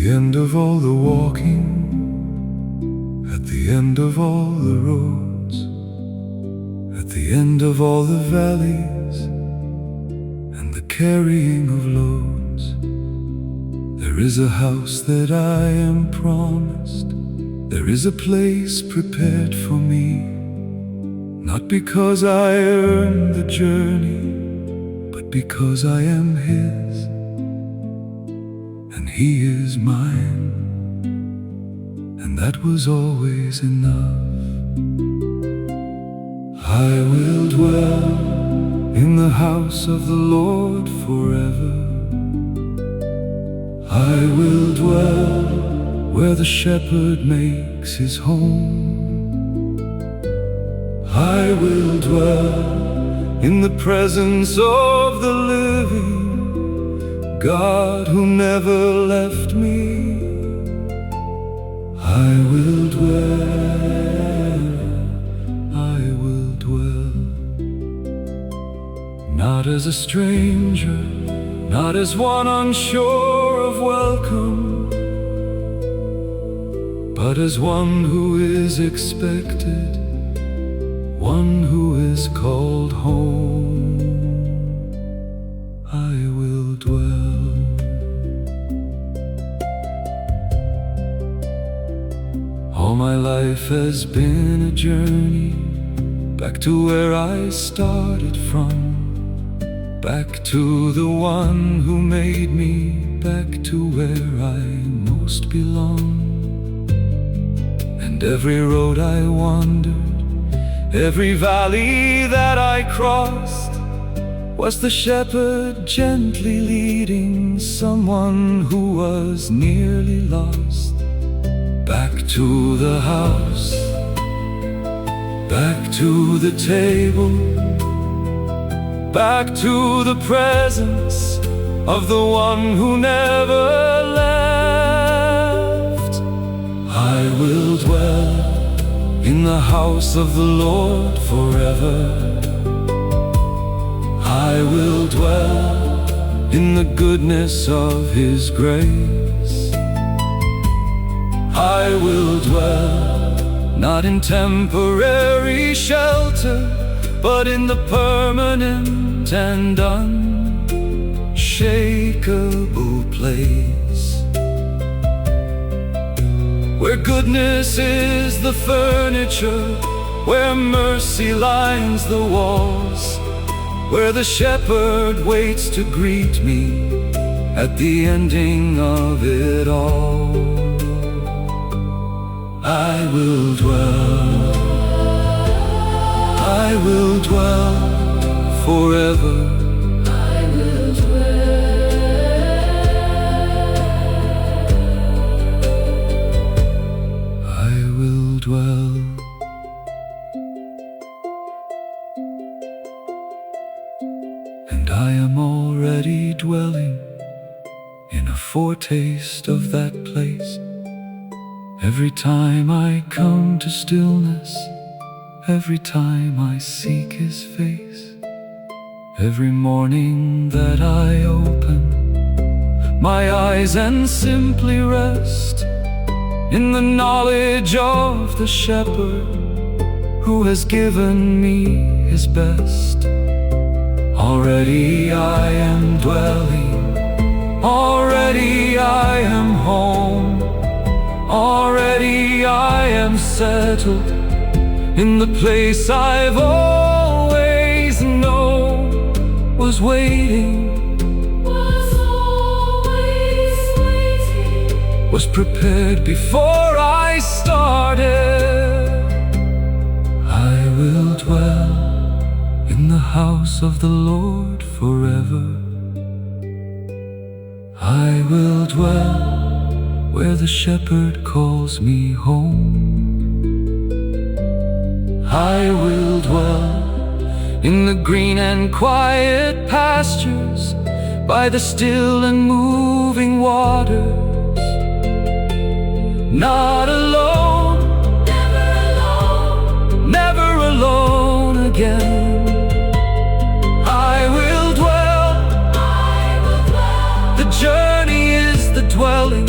the end of all the walking, at the end of all the roads, at the end of all the valleys and the carrying of loads, there is a house that I am promised. There is a place prepared for me, not because I earned the journey, but because I am His, and He is mine, and that was always enough. I will dwell in the house of the Lord forever. I will dwell where the shepherd makes his home. I will dwell in the presence of the living God who never left me. I will dwell, I will dwell, not as a stranger, not as one unsure of welcome, but as one who is expected, one who is called home. I will dwell. All my life has been a journey back to where I started from, back to the one who made me, back to where I most belong. And every road I wandered, every valley that I crossed, was the shepherd gently leading someone who was nearly lost. Back to the house, back to the table, back to the presence of the one who never left. I will dwell in the house of the Lord forever. I will dwell in the goodness of His grace. I will dwell not in temporary shelter, but in the permanent and unshakable place, where goodness is the furniture, where mercy lines the walls, where the shepherd waits to greet me at the ending of it all. I will dwell, I will dwell forever. I will dwell. I will dwell. And I am already dwelling in a foretaste of that place. Every time I come to stillness, every time I seek His face, every morning that I open my eyes and simply rest in the knowledge of the shepherd who has given me his best. Already I am dwelling, already I am home, already I am settled in the place I've always known was waiting, was prepared before I started. I will dwell in the house of the Lord forever. I will dwell where the shepherd calls me home. I will dwell in the green and quiet pastures, by the still and moving waters. Not alone, Never alone. never alone again. I will dwell, I will dwell. the journey is the dwelling,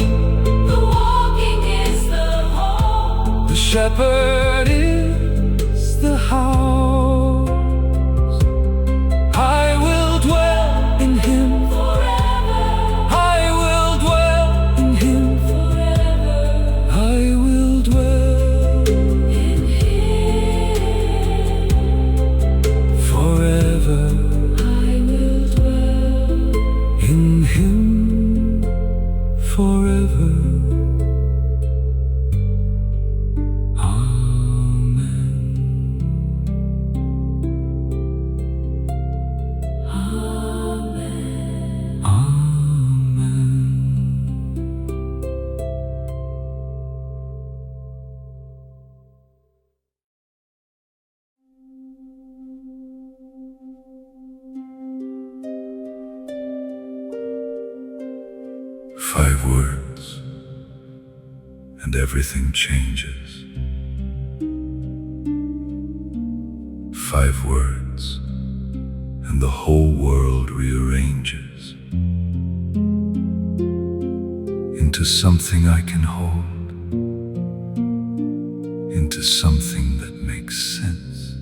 5 words, and everything changes. 5 words, and the whole world rearranges into something I can hold, into something that makes sense.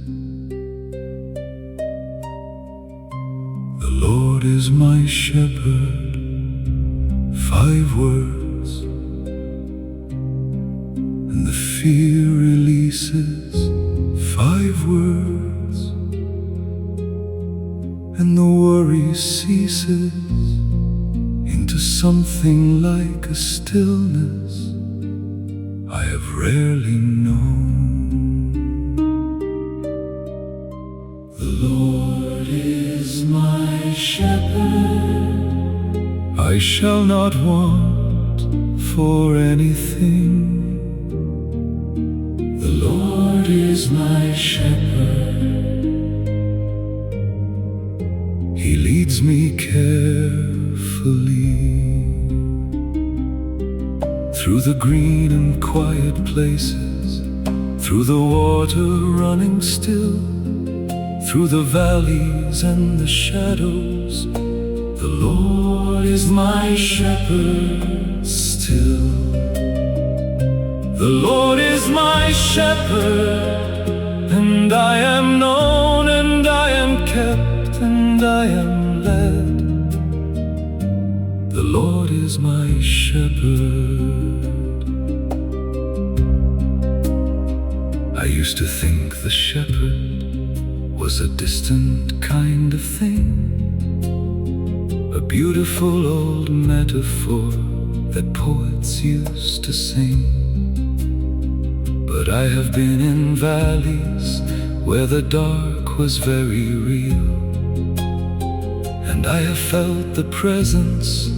The Lord is my shepherd, 5 words, and the fear releases, 5 words, and the worry ceases into something like a stillness I have rarely known. The Lord is my shepherd, I shall not want for anything. The Lord is my shepherd, He leads me carefully through the green and quiet places, through the water running still, through the valleys and the shadows. The Lord is my shepherd still. The Lord is my shepherd, and I am known, and I am kept, and I am led. The Lord is my shepherd. I used to think the shepherd was a distant kind of thing, a beautiful old metaphor that poets used to sing. But I have been in valleys where the dark was very real, and I have felt the presence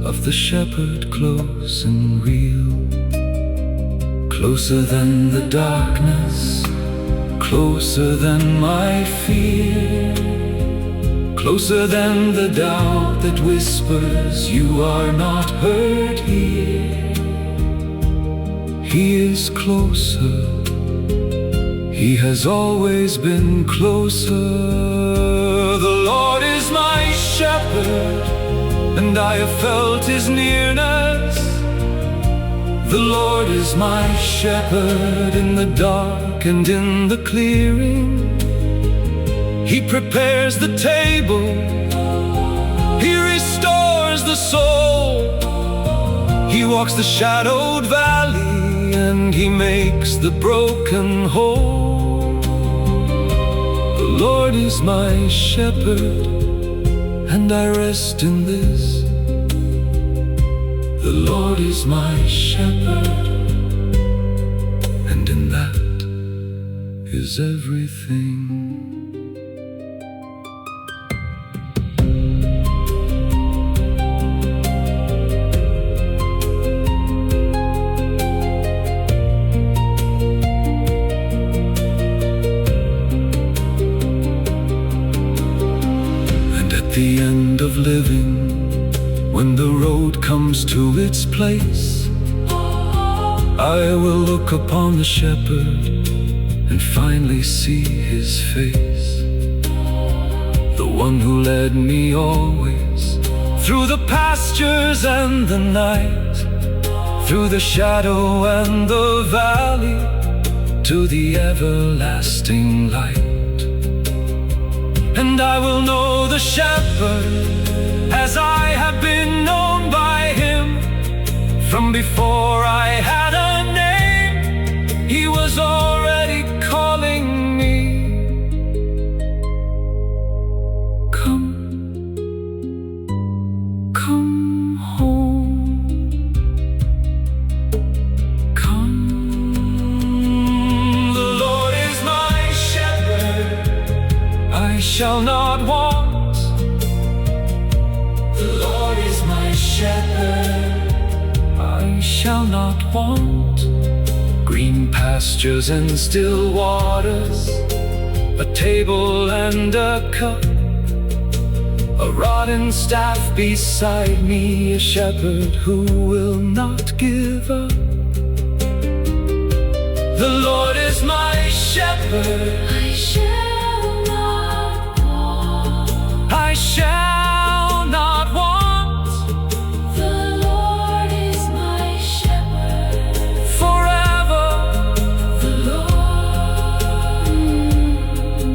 of the shepherd close and real. Closer than the darkness, closer than my fear, closer than the doubt that whispers you are not heard here. He is closer, He has always been closer. The Lord is my shepherd, and I have felt His nearness. The Lord is my shepherd in the dark and in the clearing. He prepares the table, He restores the soul. He walks the shadowed valley, and He makes the broken whole. The Lord is my shepherd, and I rest in this. The Lord is my shepherd, and in that is everything. And at the end of living, when the road comes to its place, I will look upon the shepherd and finally see His face. The one who led me always through the pastures and the night, through the shadow and the valley, to the everlasting light. And I will know the shepherd as I have been known by Him. From before I had a name, He was already calling me. Come, come home. Come. The Lord is my shepherd, I shall not want. The Lord is my shepherd, I shall not want. Green pastures and still waters, a table and a cup, a rod and staff beside me, a shepherd who will not give up. The Lord is my shepherd, I shall not want. I shall not want. The Lord is my shepherd Forever The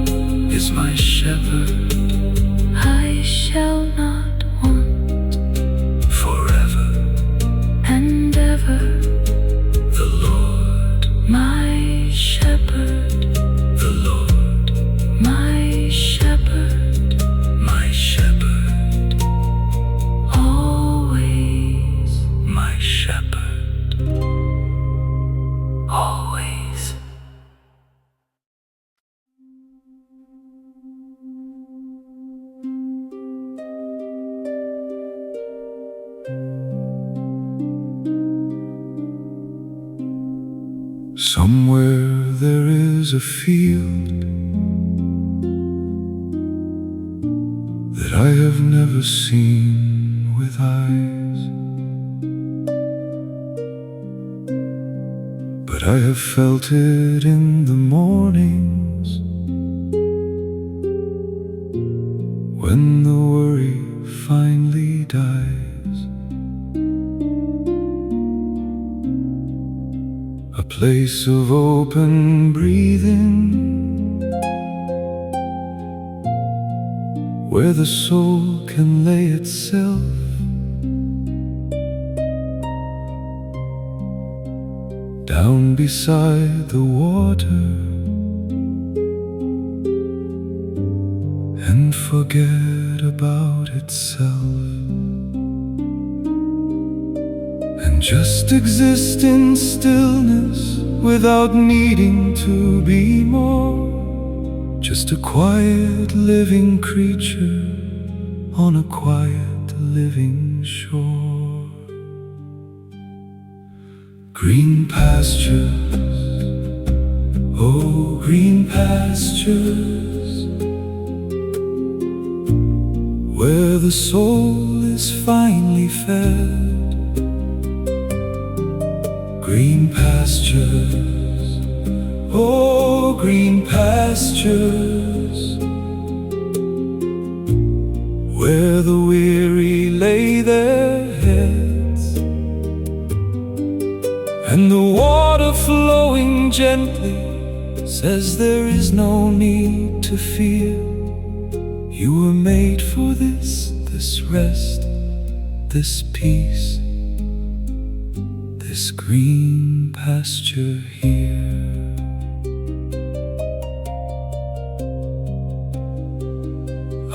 Lord is my shepherd. I shall not want. Forever And ever the Lord, my shepherd, the Lord, my shepherd, my shepherd, always, my shepherd, always. Somewhere there is a field that I have never seen with eyes, but I have felt it in the mornings when the worry finally dies. A place of open breathing, where the soul can lay itself down beside the water and forget about itself, and just exist in stillness without needing to be more. Just a quiet living creature on a quiet living shore. Green pastures, oh green pastures, where the soul is finally fed. Green pastures, oh green pastures, where the weary lay their heads, and the water flowing gently says there is no need to fear. You were made for this rest, this peace, this green pasture here.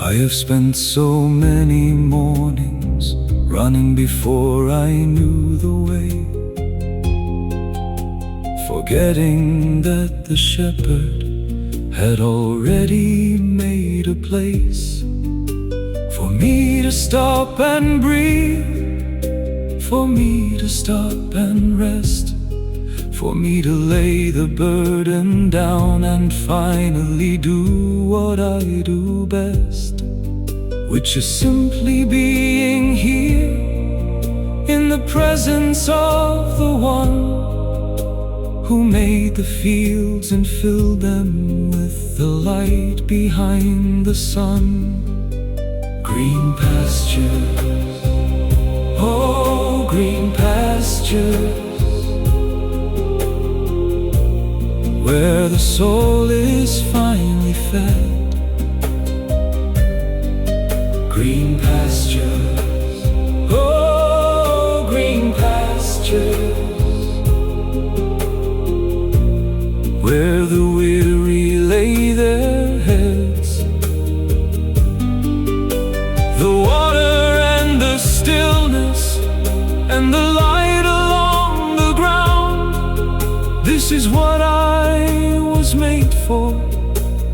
I have spent so many mornings running before I knew the way, forgetting that the shepherd had already made a place for me to stop and breathe, for me to stop and rest, for me to lay the burden down and finally do what I do best, which is simply being here in the presence of the one who made the fields and filled them with the light behind the sun. Green pastures, oh green pastures, where the soul is finally fed. Green pastures, oh green pastures, where the weary lay their heads. The water and the stillness and the light along the ground. This is what I was made for.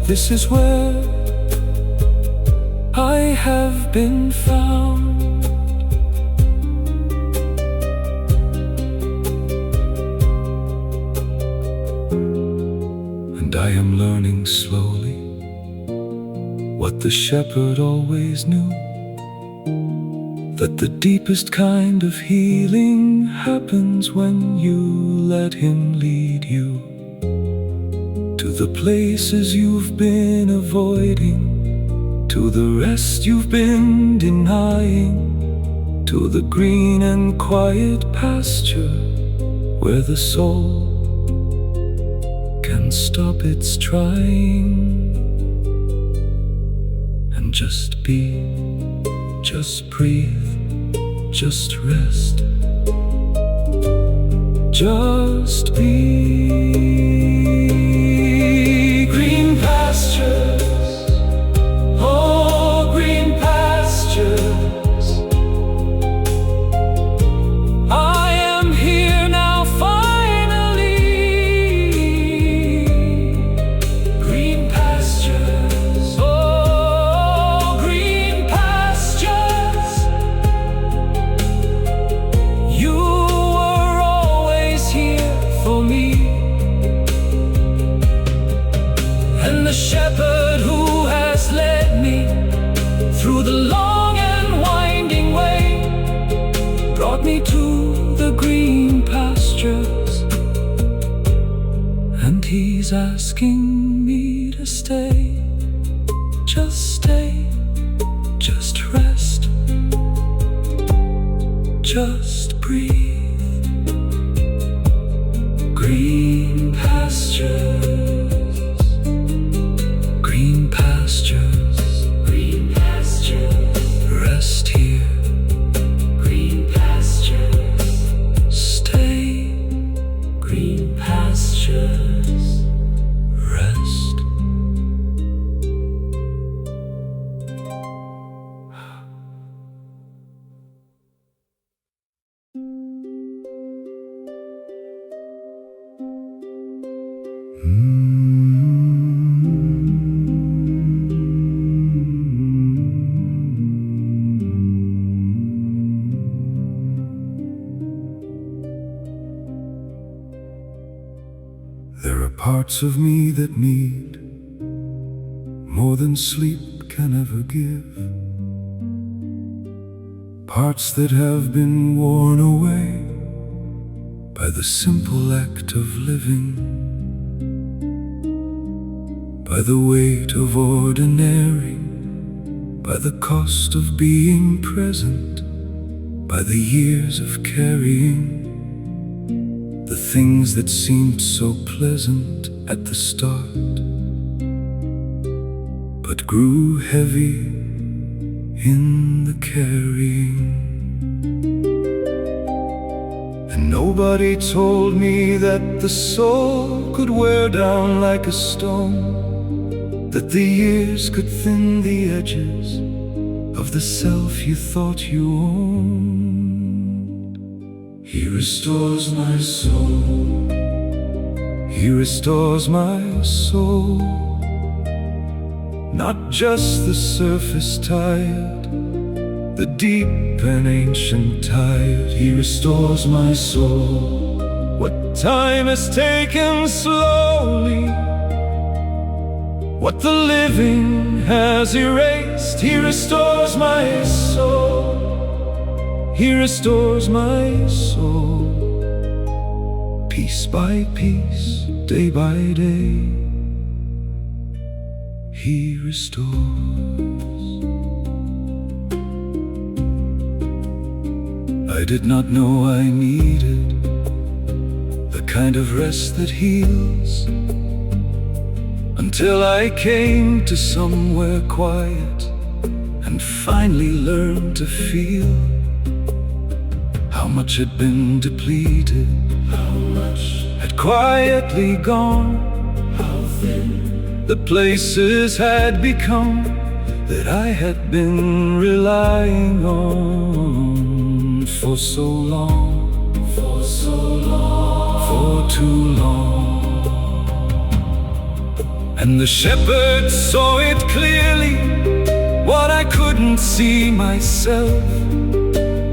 This is where I have been found. And I am learning slowly what the shepherd always knew. that the deepest kind of healing happens when you let Him lead you to the places you've been avoiding, to the rest you've been denying, to the green and quiet pasture where the soul can stop its trying and just be, just breathe, just rest, just be. Green pastures, oh green pastures, I am here now finally. Green pastures, oh green pastures, you were always here for me. And the shepherd who has led me through the long and winding way brought me to the green pastures, and He's asking me to stay, just rest, just breathe. Green pastures, green pastures, green pastures, rest here. Green pastures, stay. Green pastures, rest. There are parts of me that need more than sleep can ever give, parts that have been worn away by the simple act of living, by the weight of ordinary, by the cost of being present, by the years of carrying the things that seemed so pleasant at the start, but grew heavy in the carrying. And nobody told me that the soul could wear down like a stone, that the years could thin the edges of the self you thought you owned. He restores my soul, He restores my soul, not just the surface tired, the deep and ancient tired. He restores my soul. What time has taken slowly, what the living has erased, He restores my soul. He restores my soul, piece by piece, day by day. He restores. I did not know I needed the kind of rest that heals, until I came to somewhere quiet and finally learned to feel how much had been depleted, how much had quietly gone, how thin the places had become that I had been relying on for so long, for too long. And the shepherd saw it clearly, what I couldn't see myself,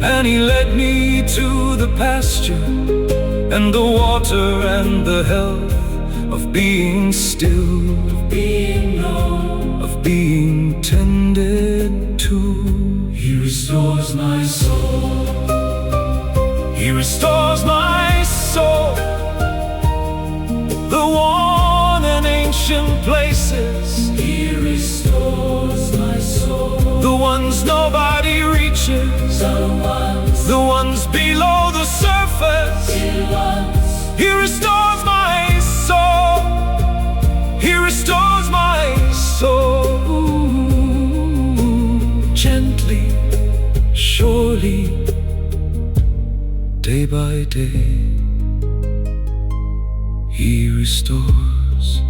and He led me to the pasture and the water and the health of being still, of being known, of being tended to. He restores my soul. reaches. He restores my soul. The ones nobody reaches, The the ones below the surface. ones He restores my soul. He restores my soul. Gently, surely, day by day, He restores.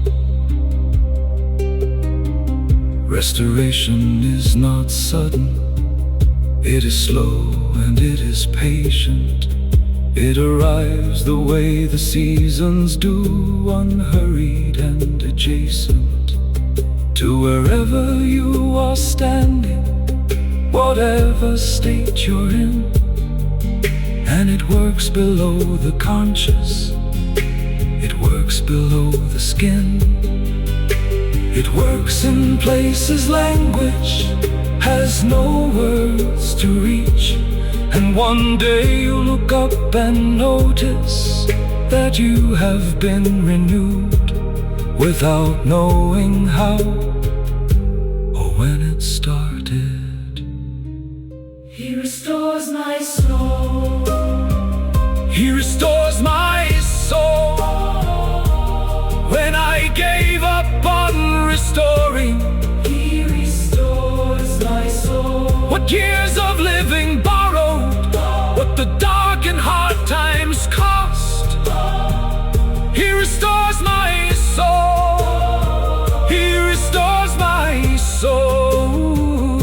Restoration is not sudden, it is slow and it is patient. It arrives the way the seasons do, unhurried and adjacent to wherever you are standing, whatever state you're in. And it works below the conscious, it works below the skin. It works in places language has no words to reach. And one day you look up and notice that you have been renewed, without knowing how or when it started. He restores my soul. He restores my soul. When I gave up on restoring, He restores my soul. what years of living borrowed, what the dark and hard times cost. He restores my soul. He restores my soul.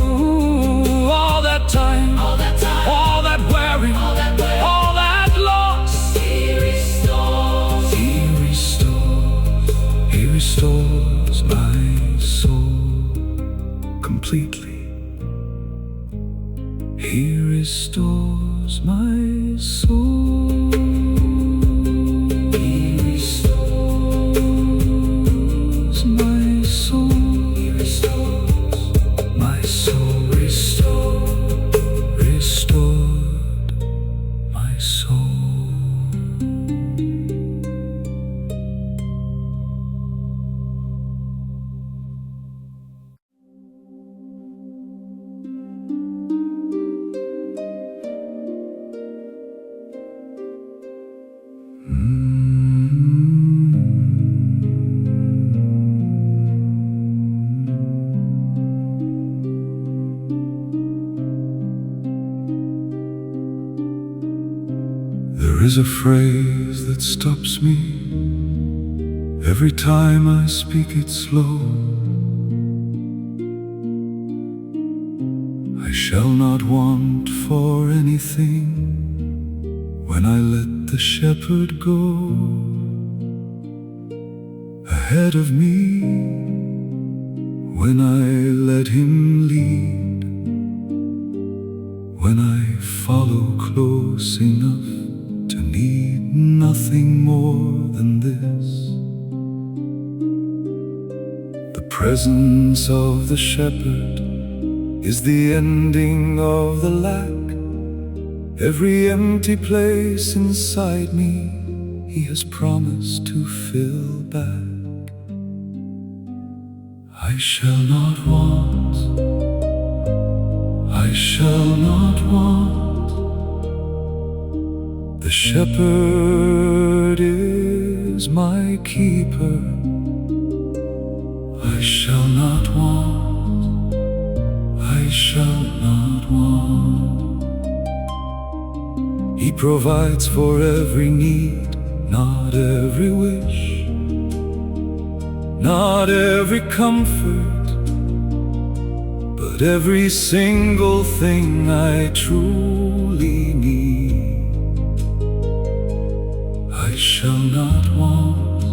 All that time, All that time, all that wearing, all that way, all that loss. He restores. He restores. He restores my soul completely. He restores my soul. He restores My soul. He restores My soul restored. Restored my soul. There is a phrase that stops me every time I speak it slow. I shall not want for anything when I let the shepherd go ahead of me, when I let him lead, when I follow close enough to need nothing more than this. The presence of the shepherd is the ending of the lack. Every empty place inside me he has promised to fill back. I shall not want, I shall not want. The shepherd is my keeper. I shall not want, I shall not want. He provides for every need, not every wish, not every comfort, but every single thing I truly need. I shall not want,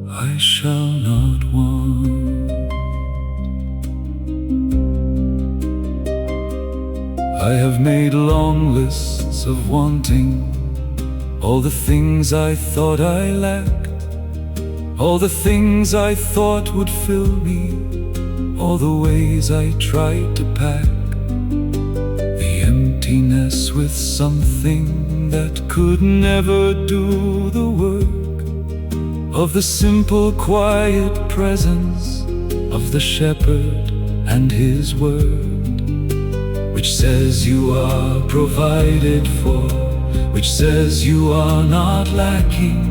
I shall not want. I have made long lists of wanting all the things I thought I lacked, all the things I thought would fill me, all the ways I tried to pack the emptiness with something that could never do the work of the simple, quiet presence of the shepherd and his word, which says you are provided for, which says you are not lacking,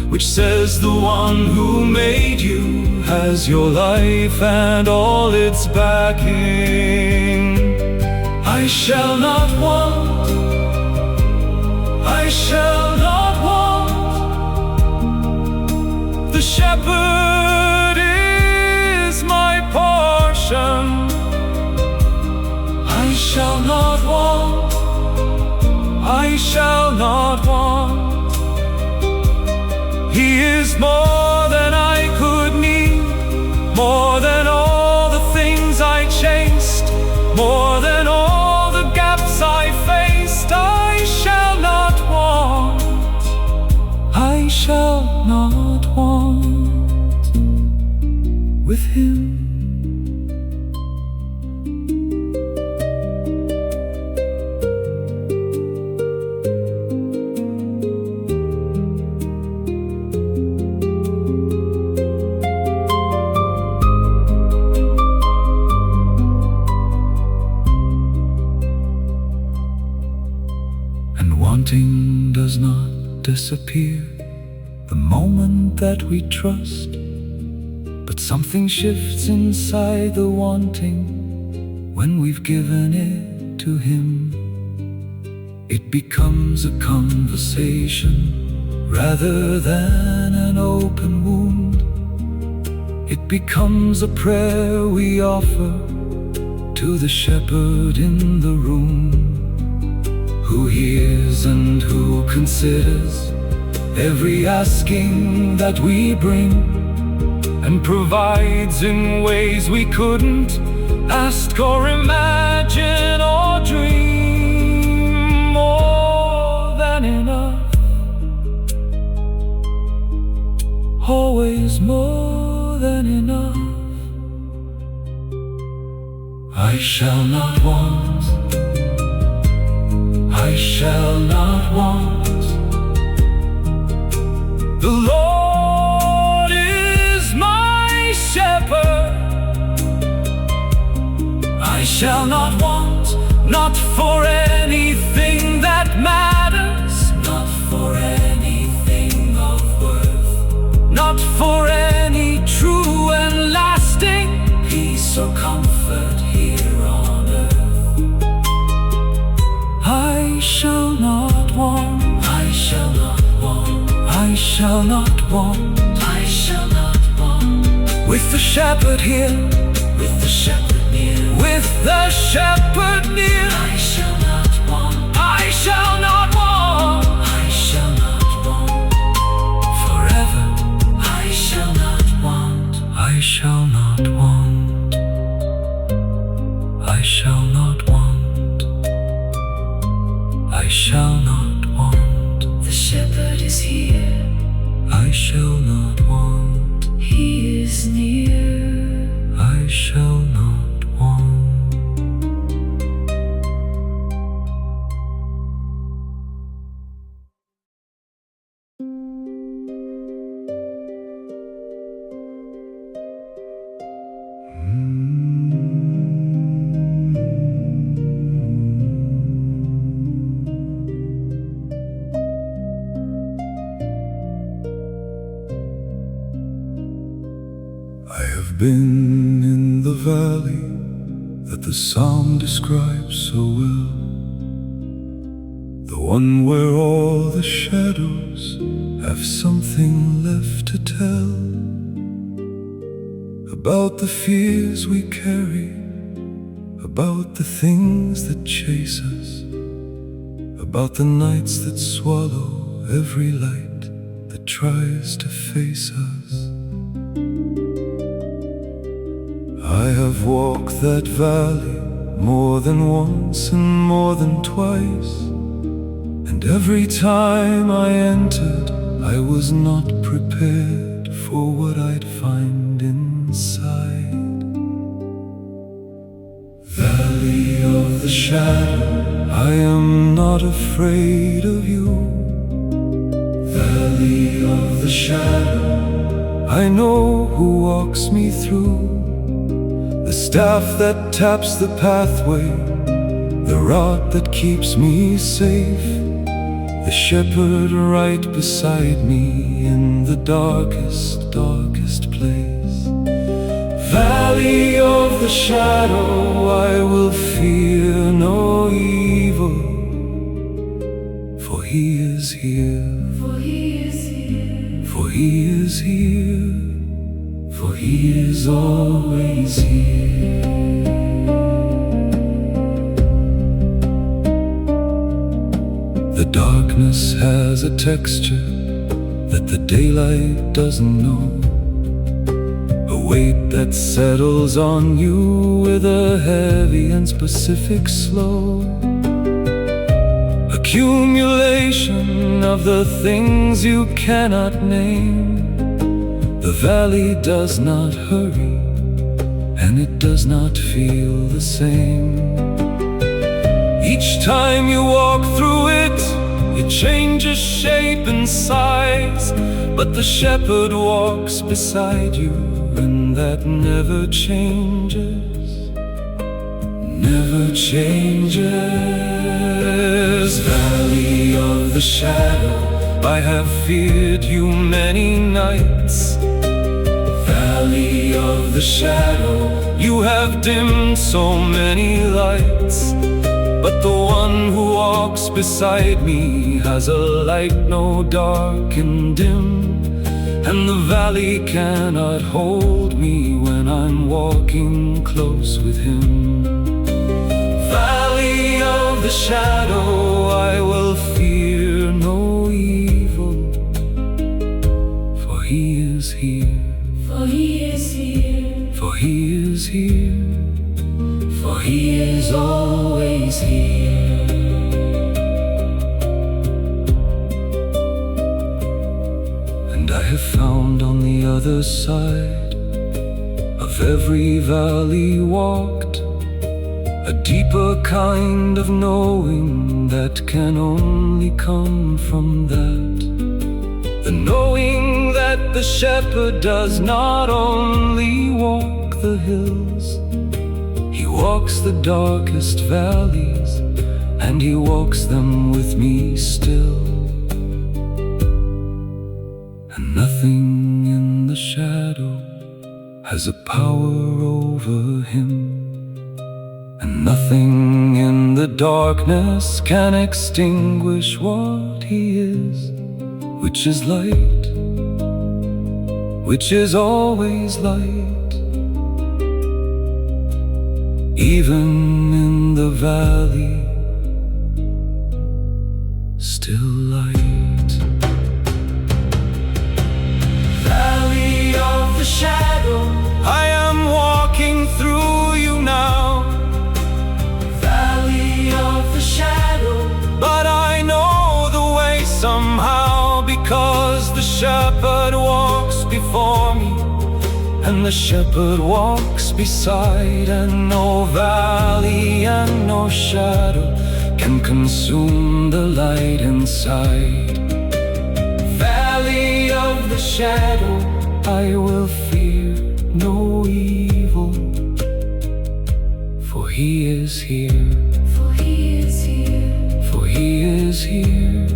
which says the one who made you has your life and all its backing. I shall not want, I shall not want. The shepherd is my portion. I shall not want, I shall not want. He is more than I could need, more than all the things I chased, more than all the gaps I faced. I shall not want, I shall not want with him. Wanting does not disappear the moment that we trust, but something shifts inside the wanting when we've given it to him. It becomes a conversation rather than an open wound. It becomes a prayer we offer to the shepherd in the room, who hears and who considers every asking that we bring, and provides in ways we couldn't ask or imagine or dream. More than enough, always more than enough. I shall not want, I shall not want. The Lord is my shepherd. I shall not want, not for anything that matters, not for anything of worth, not for any true and lasting peace or comfort here on earth. I shall not want, I shall not want, I shall not want, I shall not want. With the shepherd here, with the shepherd near, with the shepherd near, I shall not want, I shall not want, I shall not want. Forever, I shall not want, I shall not want, I shall not want, I shall not want. The shepherd is here, I shall not want, he is near. I shall not want. I have been in the valley that the psalm describes so well, the one where all the shadows have something left to tell, about the fears we carry, about the things that chase us, about the nights that swallow every light that tries to face us. I have walked that valley more than once and more than twice, and every time I entered, I was not prepared for what I'd find inside. Valley of the shadow, I am not afraid of you. Valley valley of the shadow, I know who walks me through. The staff that taps the pathway, the rod that keeps me safe, the shepherd right beside me in the darkest, darkest place. Valley of the shadow, I will fear no evil, for he is here. For he is here. For he is here. For he is always here. The darkness has a texture that the daylight doesn't know, a weight that settles on you with a heavy and specific slow accumulation of the things you cannot name. The valley does not hurry, and it does not feel the same. Each time you walk through it, it changes shape and size, but the shepherd walks beside you, and that never changes, never changes. Valley of the shadow, I have feared you many nights. Valley of the shadow, you have dimmed so many lights, but the one who walks beside me has a light no dark and dim, and the valley cannot hold me when I'm walking close with him. Valley of the shadow, I will fear no evil, for he is here. For he is here. For he is here. For he is always here. And I have found on the other side of every valley walked a deeper kind of knowing that can only come from that. The knowing that the shepherd does not only walk the hills, he walks the darkest valleys, and he walks them with me still. And nothing in the shadow has a power over him, and nothing in the darkness can extinguish what he is, which is light, which is always light. Even in the valley, still light. Valley of the shadow, I am walking through you now. Valley of the shadow, but I know the way somehow, because the shepherd walks before me, and the shepherd walks beside, and no valley and no shadow can consume the light inside. Valley of the shadow, I will fear no evil, for he is here. For he is here. For he is here.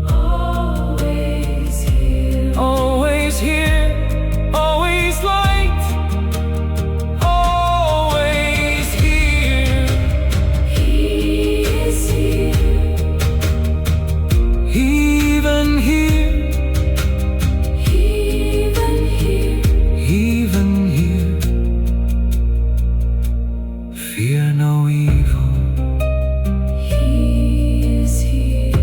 Always here. Always here. Always light, always here. He is here. Even here. Even here. Even here. Fear no evil. He is here.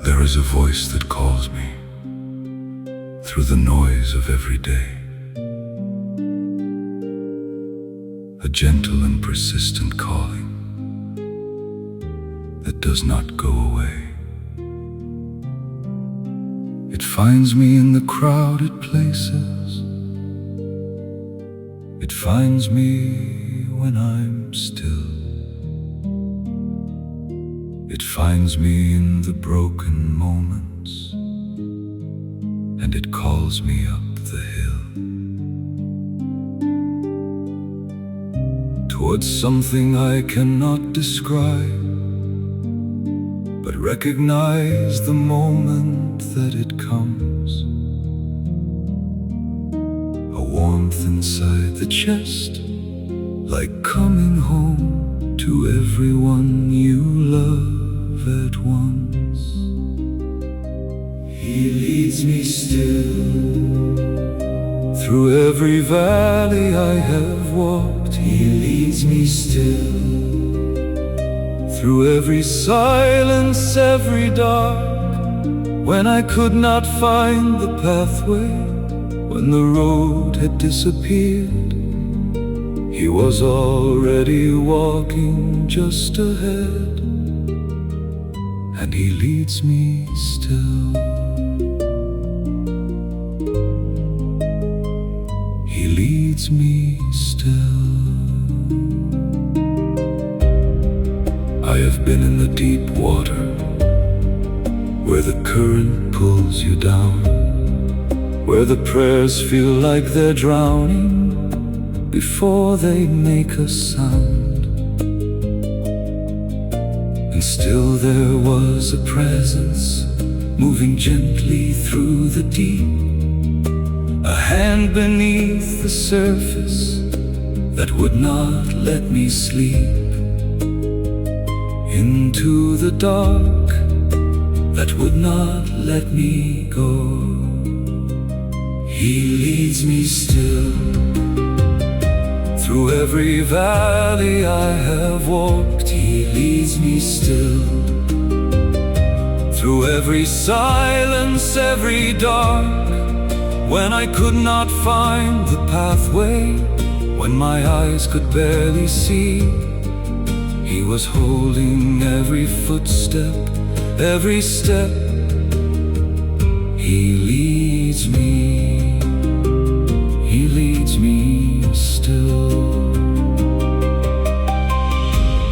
There is a voice that calls me through the noise of every day, a gentle and persistent calling that does not go away. It finds me in the crowded places. It finds me when I'm still. It finds me in the broken moments, and it calls me up the hill towards something I cannot describe, but recognize the moment that it comes. A warmth inside the chest, like coming home to everyone you love at once. He leads me still through every valley I have walked. He leads me still through every silence, every dark, when I could not find the pathway, when the road had disappeared. He was already walking just ahead, and he leads me still. He leads me still. I have been in the deep water, where the current pulls you down, where the prayers feel like they're drowning before they make a sound. And still there was a presence moving gently through the deep, a hand beneath the surface that would not let me sleep, into the dark that would not let me go. He leads me still through every valley I have walked. He leads me still through every silence, every dark, when I could not find the pathway, when my eyes could barely see. He was holding every footstep, every step. He leads me, he leads me still.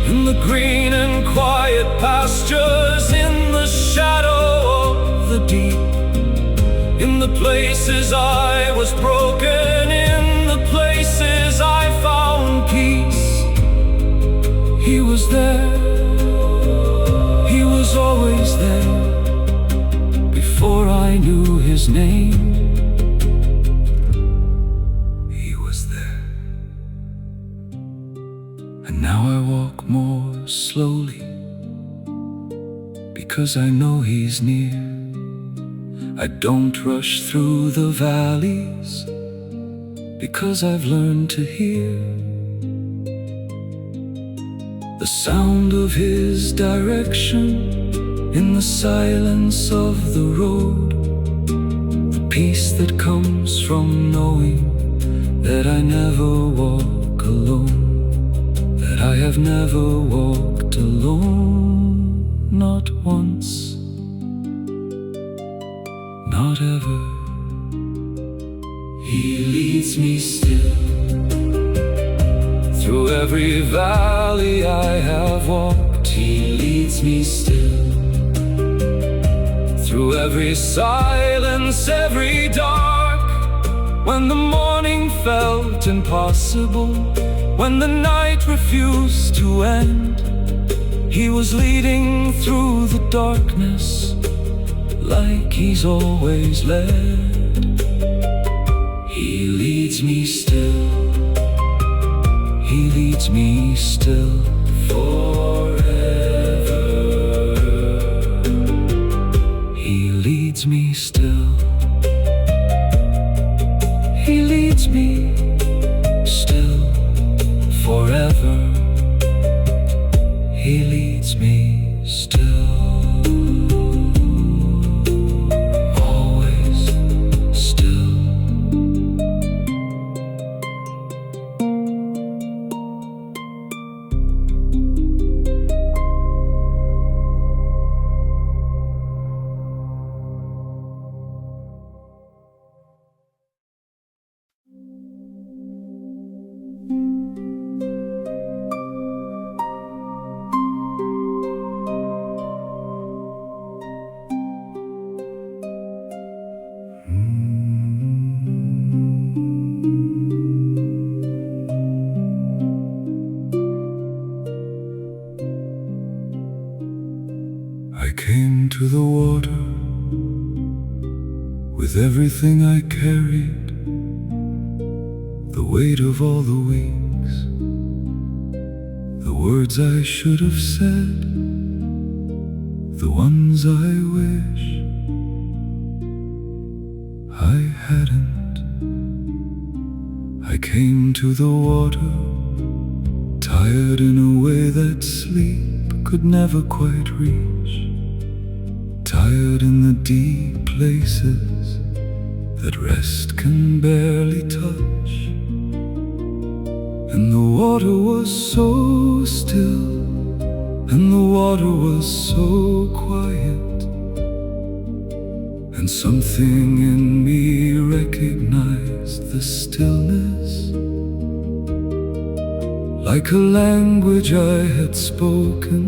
In the green and quiet pastures, in the shadow of the deep, in the places I was broken, in the places I found peace. He was there, he was always there, before I knew his name. He was there. And now I walk more slowly, because I know he's near. I don't rush through the valleys, because I've learned to hear the sound of his direction in the silence of the road, the peace that comes from knowing that I never walk alone, that I have never walked alone, not once, not ever. He leads me still through every valley I have walked. He leads me still through every silence, every dark, when the morning felt impossible, when the night refused to end. He was leading through the darkness, like he's always led. He leads me still, he leads me still forever. He leads me still, he leads me still forever. He leads me still, always still. everything I carried, the weight of all the weeks, the words I should have said, the ones I wish I hadn't. I came to the water, tired in a way that sleep could never quite reach, tired in the deep places that rest can barely touch. And the water was so still, and the water was so quiet, and something in me recognized the stillness, like a language I had spoken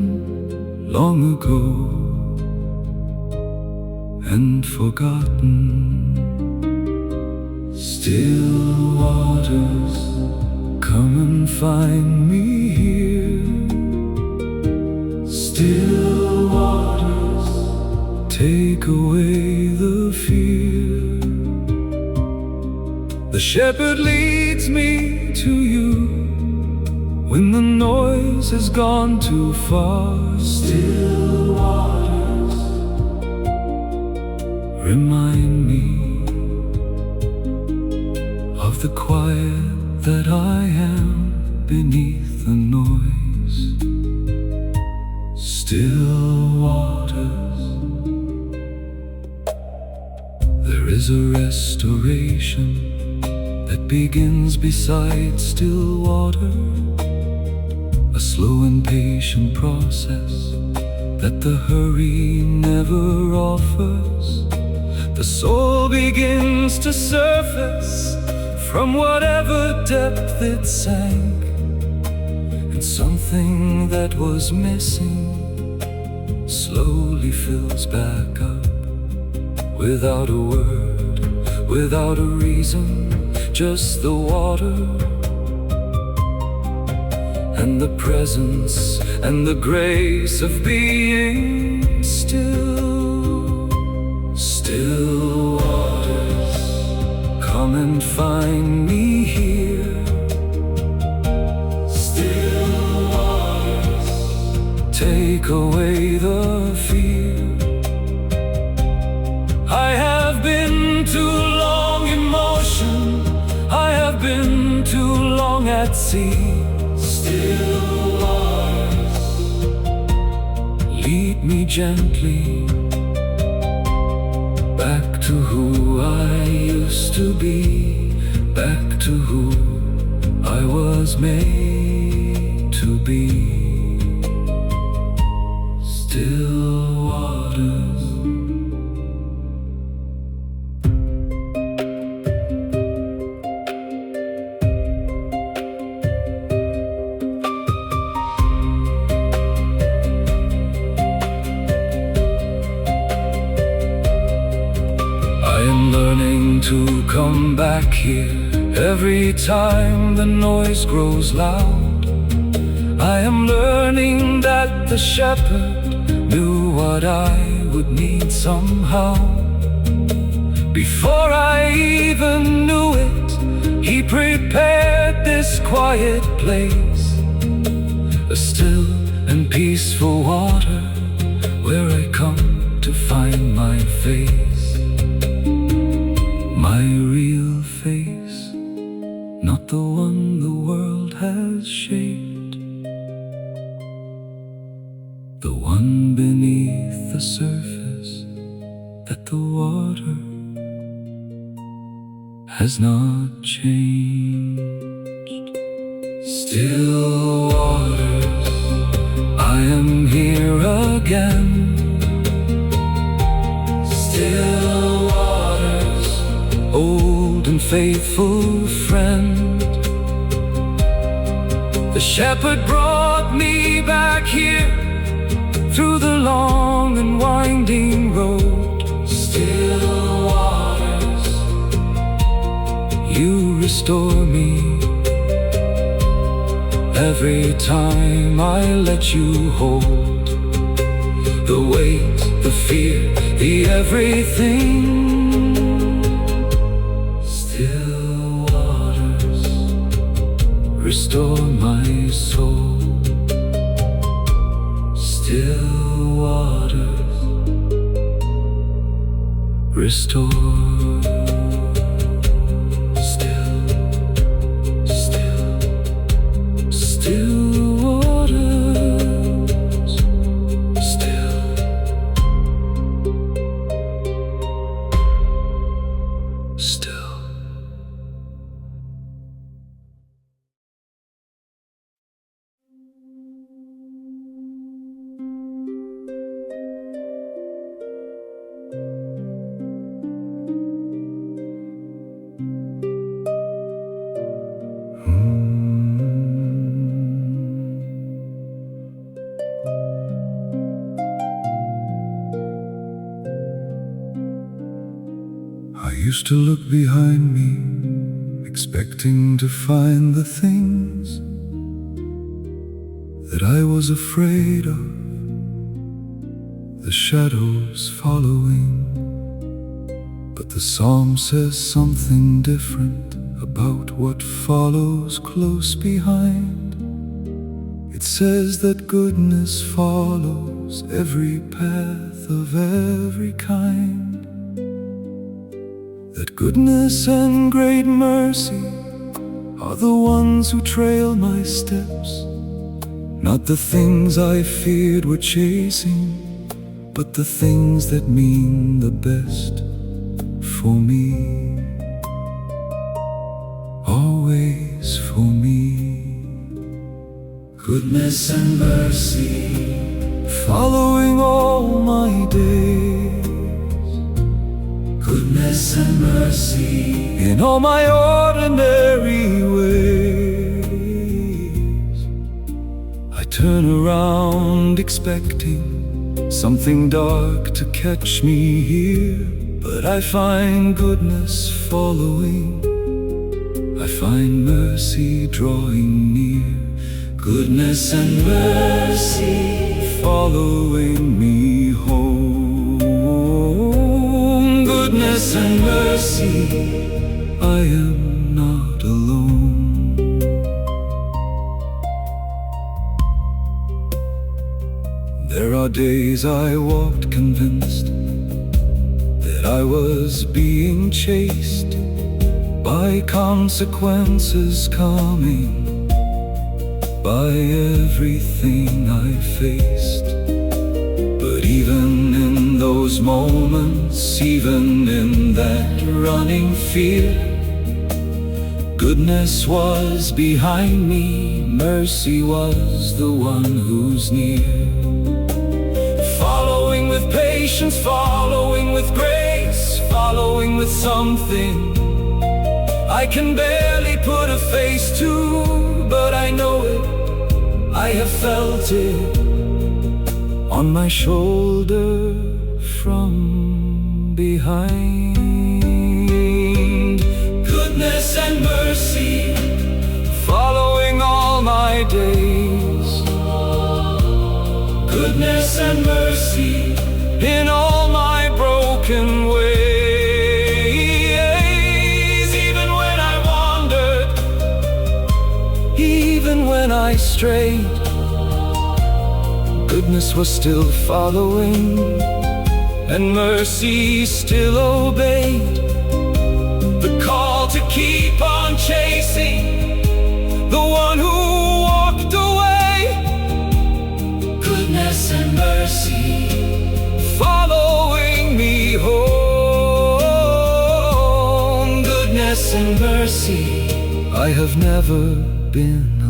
long ago and forgotten. Still waters, come and find me here. Still waters, take away the fear. The shepherd leads me to you when the noise has gone too far. Still waters, remind me of the quiet that I am beneath the noise. Still waters, there is a restoration that begins beside still water, a slow and patient process that the hurry never offers. The soul begins to surface from whatever depth it sank, and something that was missing slowly fills back up, without a word, without a reason, just the water and the presence and the grace of being still. Still waters, come and find me here. Still waters, take away the fear. I have been too long in motion, I have been too long at sea. Still waters, lead me gently back to who I used to be, back to who I was made to be. Still waters. I am learning to come back here every time the noise grows loud. I am learning that the shepherd knew what I would need somehow. Before I even knew it, he prepared this quiet place, a still and peaceful water where I come to find my face. My real face, not the one the world has shaped, the one beneath the surface that the water has not changed. Still waters, I am here again. Still waters, old and faithful friend. The shepherd brought me back here through the long and winding road. Still waters, you restore me every time I let you hold the weight, the fear, the everything. restore my soul. Still waters, restore. Still waters, still. I used to look behind me, expecting to find the things that I was afraid of, the shadows following. But the psalm says something different about what follows close behind. It says that goodness follows every path of every kind. That goodness and great mercy are the ones who trail my steps. Not the things I feared were chasing, but the things that mean the best for me. Always for me. Goodness and mercy following all my days. Goodness and mercy in all my ordinary ways. I turn around expecting something dark to catch me here, but I find goodness following. I find mercy drawing near. Goodness and mercy following me home. Goodness and mercy, I am not alone. There are days I walked convinced that I was being chased by consequences coming, by everything I faced. But even in those moments, even in that running fear, goodness was behind me, mercy was the one who's near. Following with patience, following with grace, following with something I can barely put a face to, but I know it, I have felt it on my shoulder from behind. Goodness and mercy following all my days. Goodness and mercy in all my broken ways. Even when I wandered, even when I strayed, goodness was still following, and mercy still obeyed the call to keep on chasing the one who walked away. Goodness and mercy following me home. Goodness and mercy, I have never been alone.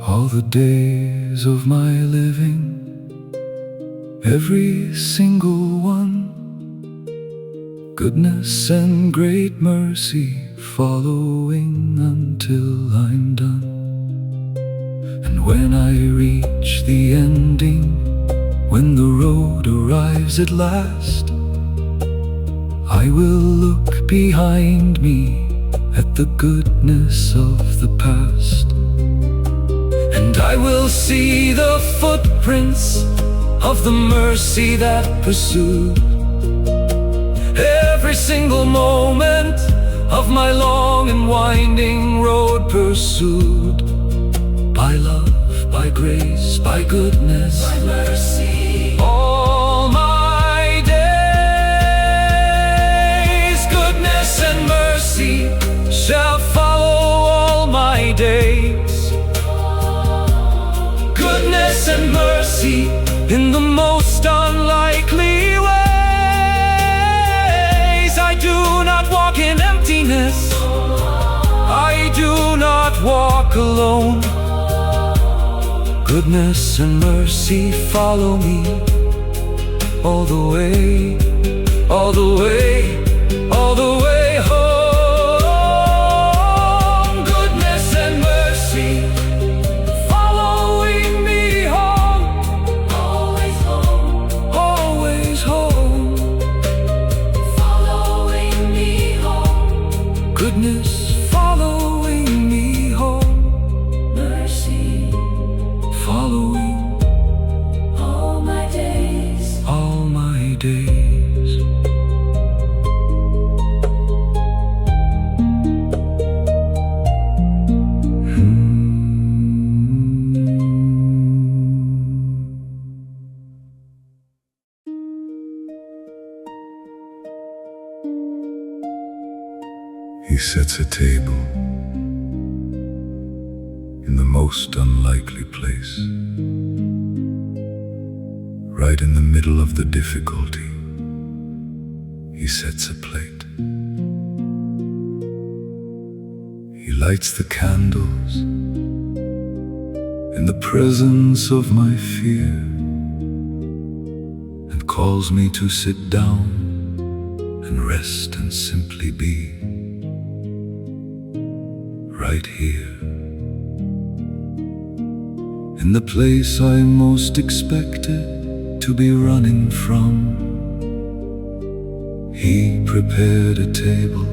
All the days of my living, every single one, goodness and great mercy following until I'm done. And when I reach the ending, when the road arrives at last, I will look behind me at the goodness of the past and I will see the footprints of the mercy that pursued every single moment of my long and winding road, pursued by love, by grace, by goodness, by mercy. All my days, goodness and mercy shall follow all my days. Goodness and mercy in the most unlikely ways. I do not walk in emptiness, I do not walk alone. Goodness and mercy follow me all the way, all the way, all the way home. Goodness and mercy following me home, always home, always home, following me home. Goodness following me home, mercy following all my days, all my days. He sets a table in the most unlikely place, right in the middle of the difficulty. He sets a plate. He lights the candles in the presence of my fear, and calls me to sit down and rest and simply be right here, in the place I most expected to be running from. He prepared a table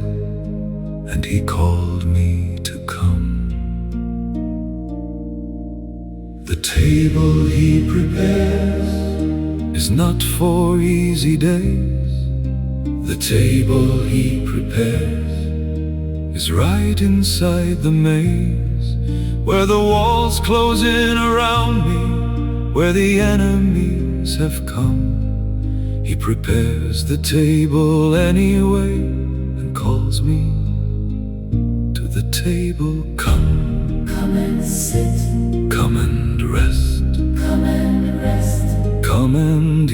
and he called me to come. The table he prepares is not for easy days. The table he prepares is right inside the maze, where the walls close in around me, where the enemies have come. He prepares the table anyway and calls me to the table. Come, Come and sit, come and rest, come and rest. come and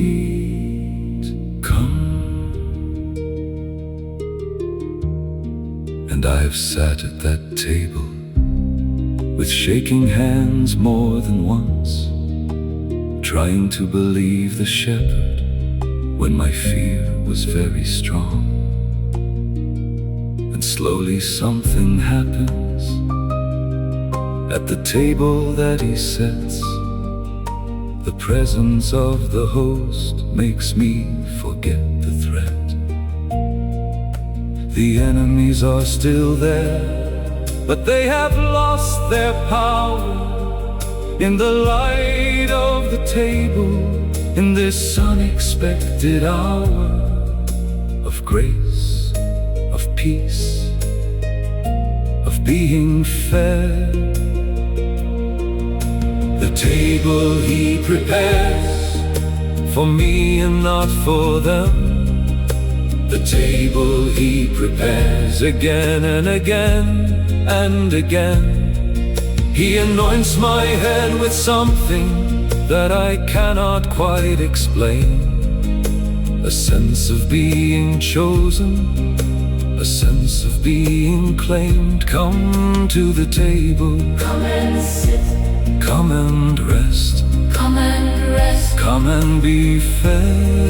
eat. Come. And I have sat at that table with shaking hands more than once, trying to believe the shepherd when my fear was very strong. And slowly something happens at the table that he sets. The presence of the host makes me forget the threat. The enemies are still there, but they have lost their power. In the light of the table, in this unexpected hour of grace, of peace, of being fed, the table he prepares for me and not for them. The table he prepares again and again and again. He anoints my head with something that I cannot quite explain. A sense of being chosen, a sense of being claimed. Come to the table, Come and sit, come and rest, come and rest. come and be fed.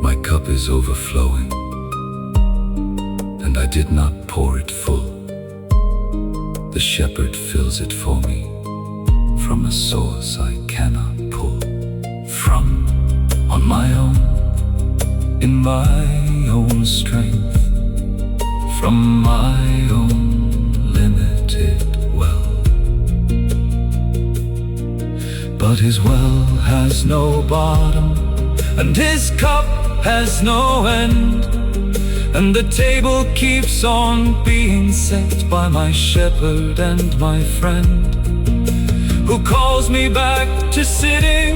My cup is overflowing, and I did not pour it full. The shepherd fills it for me from a source I cannot pull from on my own, in my own strength, from my own limited well. But his well has no bottom, and his cup has no end, and the table keeps on being set by my shepherd and my friend, who calls me back to sitting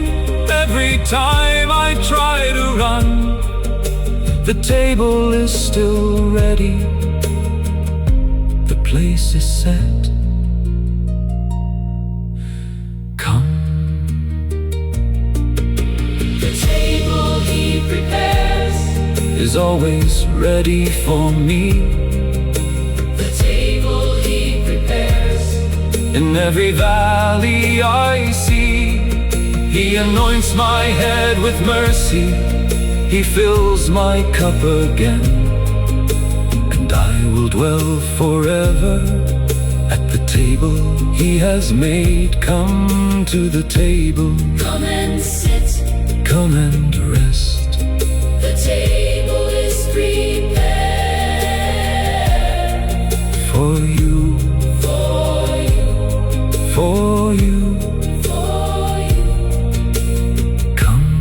every time I try to run. The table is still ready, the place is set. Come. The table he prepares Is always ready for me. The table he prepares In every valley I see, he anoints my head with mercy, he fills my cup again, and I will dwell forever at the table he has made. Come to the table, Come and sit, come and rest. the table is prepared For you, for you, for you, for you. come.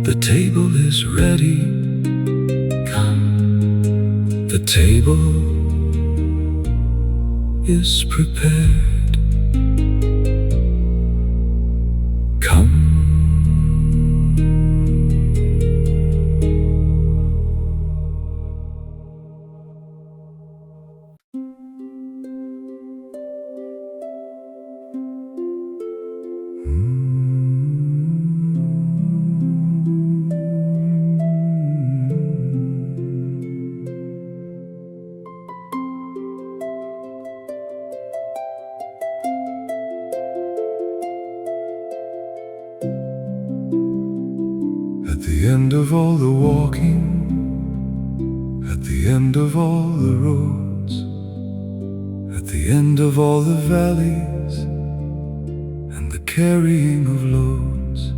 The table is ready, Come, the table is prepared. Come. At the end of all the walking, at the end of all the roads, at the end of all the valleys and the carrying of loads,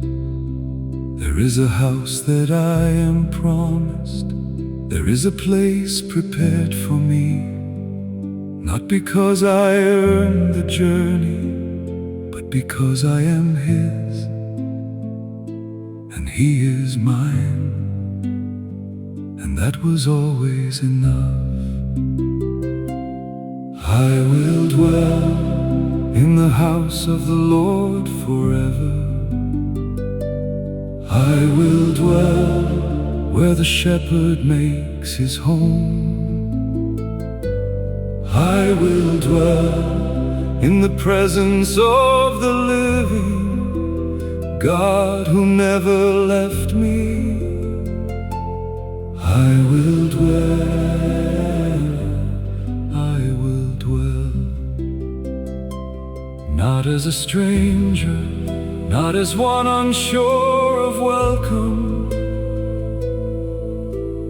there is a house that I am promised. There is a place prepared for me, not because I earned the journey, but because I am His, and He is mine, and that was always enough. I will dwell in the house of the Lord forever. I will dwell where the shepherd makes his home. I will dwell in the presence of the living God who never left me. I will dwell, I will dwell, not as a stranger, not as one unsure of welcome,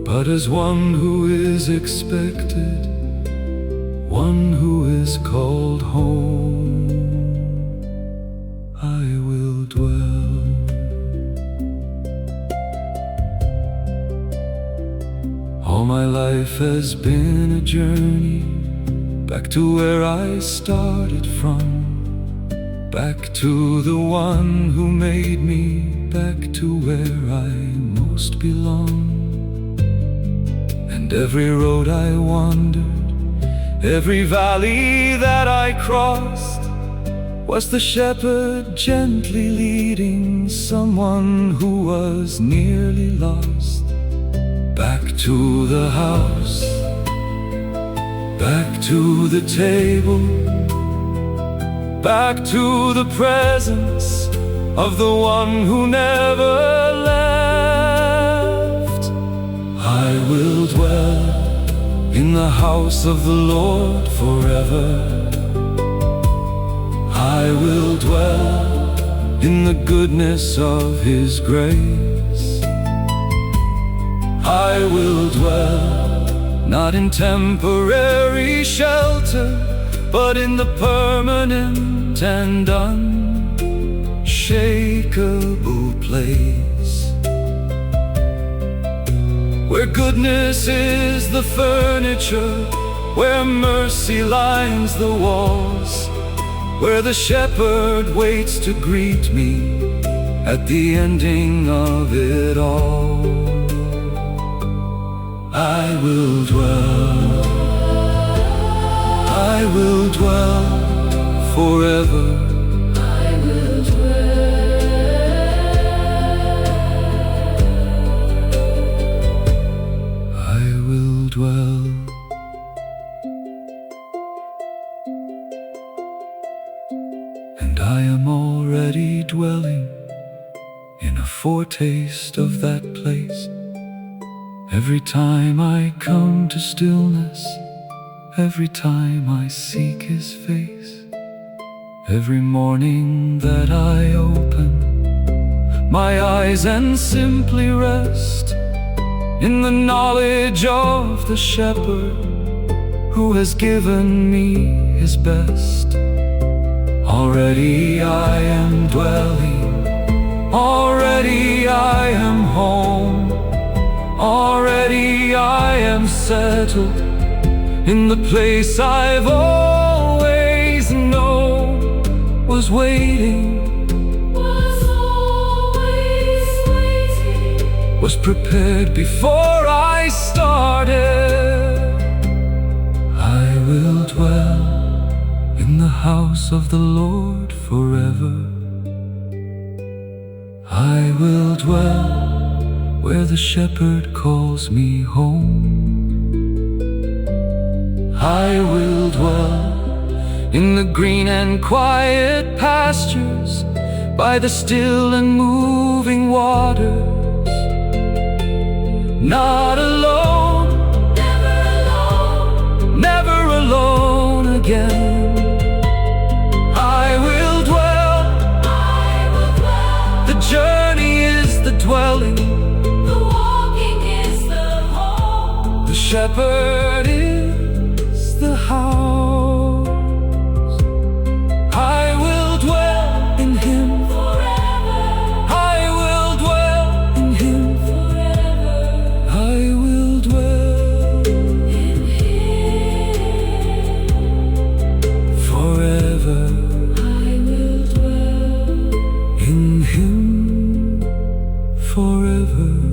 but as one who is expected, one who is called home. I will dwell. All my life has been a journey back to where I started from, back to the one who made me, back to where I most belong. And every road I wandered, every valley that I crossed, was the shepherd gently leading someone who was nearly lost. Back to the house, back to the table, back to the presence of the one who never left. I will dwell in the house of the Lord forever. I will dwell in the goodness of His grace. I will dwell not in temporary shelter, but in the permanent and unshakable place. where goodness is the furniture, where mercy lines the walls, where the shepherd waits to greet me at the ending of it all. I will dwell forever. I will I will dwell. And I am already dwelling in a foretaste of that place. Every time I come to stillness, every time I seek His face, every morning that I open my eyes and simply rest in the knowledge of the shepherd who has given me his best. Already I am dwelling, already I am home, already I am settled in the place I've always known was waiting, was prepared before I started. I will dwell in the house of the Lord forever. I will dwell where the shepherd calls me home. I will dwell in the green and quiet pastures, by the still and moving waters. Not alone, never alone again. I will dwell. The journey is the dwelling, the walking is the home, the shepherd is the house. I will dwell in Him forever. I will dwell in Him Forever I will dwell in Him. forever I will dwell in Him forever.